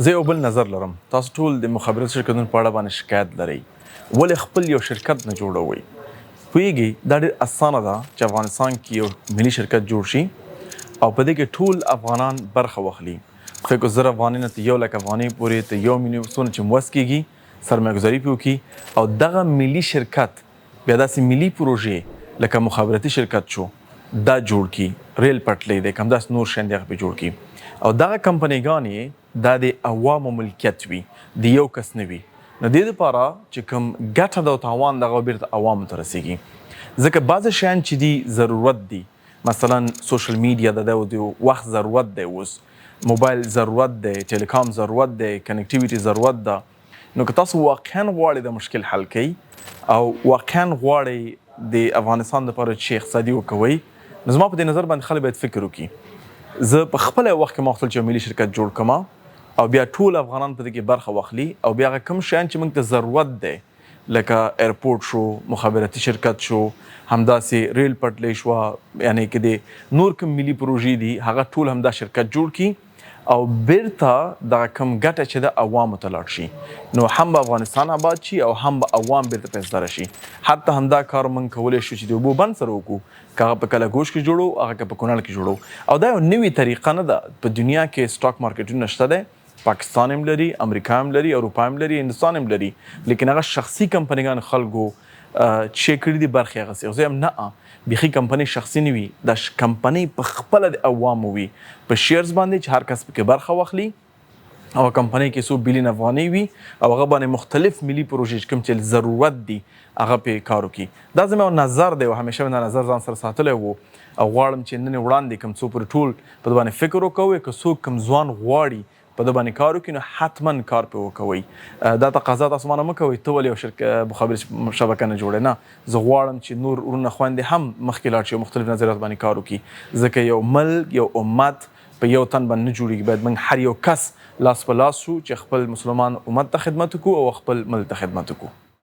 زه یو بل نظر لرم. تاسو ټول د مخابراتو شرکتونو په اړه باندې شکایت لرئ. ولې خپل یو شرکت نه جوړوئ؟ پوهېږئ دا ډېر اسانه ده چې افغانستان کې یو ملي شرکت جوړ شي او په دې کې ټول افغانان برخه واخلي. خو 1000 افغانۍ نه تر 1 لک افغانۍ پورې تر 1 میلیون څومره چې موس کېږي سرمایه‌ګذاري پرې وکړي او دغه ملي شرکت بیا داسې ملي پروژې لکه مخابراتي شرکت شو دا جوړ کړي، ریل پټلۍ دی، همداسې نور شیان دي هغه پرې جوړ کړي او دغه کمپنیګانې دا د عوامو ملکیت وي، د یو کس نه وي. نو دې دپاره چې کوم ګټه ده او تاوان دغه بیرته عوامو ته رسیږي. ځکه بعضې شیان چې دي ضرورت دي، مثلا سوشل میډیا د وخت ضرورت دی، اوس موبایل ضرورت دی، ټیلیکام ضرورت دی، کنیکټیویټي ضرورت ده. نو که تاسو واقعا غواړئ د مشکل حل کوئ او واقعا غواړئ د افغانستان دپاره چې اقتصادي وکوئ، نو زما په دې نظر باندې خلک باید فکر وکړي. زه په خپله وخت کې ما غوښتل چې یو ملي شرکت جوړ کړم او بیا ټول افغانان په دې کې برخه واخلي او بیا هغه کوم شیان چې موږ ته ضرورت دی لکه ایرپورټ شو، مخابراتي شرکت شو، همداسې ریل پټلۍ شوه، یعنی که د نور کوم ملي پروژې دي هغه ټول همدا شرکت جوړ کړي او بیرته دغه کوم ګټه چې ده عوامو ته لاړ شي. نو هم به افغانستان آباد شي او هم به عوام بیرته پیسداره شي. حتی همدا کار موږ کولی شو چې د اوبو بند سره وکړو، که هغه په کلاګوش کې جوړو، هغه که په کونړ کې جوړو. او دا یو نوې طریقه نه ده. په دنیا کې سټاک مارکیټونه شته دی، پاکستان هم لري، امریکا هم لري، اروپا هم لري، هندوستان هم لري، لیکن هغه شخصي کمپنیګان خلکو چې کړي دي برخې اخیستې. زه هم نه بیخي کمپنۍ شخصي نه وي، دا کمپنۍ په خپله د عوامو وي، په شیرز باندې چې هر کس پکې برخه واخلي او کمپنۍ کې 100 بلیون افغانۍ وي او هغه باندې مختلف ملي پروژې کوم چې ضرورت دي هغه پې کار وکړي. دا زما نظر دی او همیشه مې دا نظر ځان سره ساتلی و او غواړم چې نن وړاندې کوم څو پورې ټول په دې باندې فکر وکوئ. که څوک کوم ځوان غواړي په دې باندې کار وکړي نو حتما کار پې وکوئ. دا تقاضا تاسو مانه مه کوئ ته ولې یو مخابراتي شبکه نه جوړې. نه، زه غواړم چې نور وروڼه خویندې هم مخکې لاړ شي او مختلف نظریات باندې کار وکړي. ځکه یو ملک، یو امت په یو تن باندې نه جوړېږي. باید موږ هر یو کس لاس په لاس شو چې خپل مسلمان امت ته خدمت وکړو او خپل ملک ته خدمت وکړو.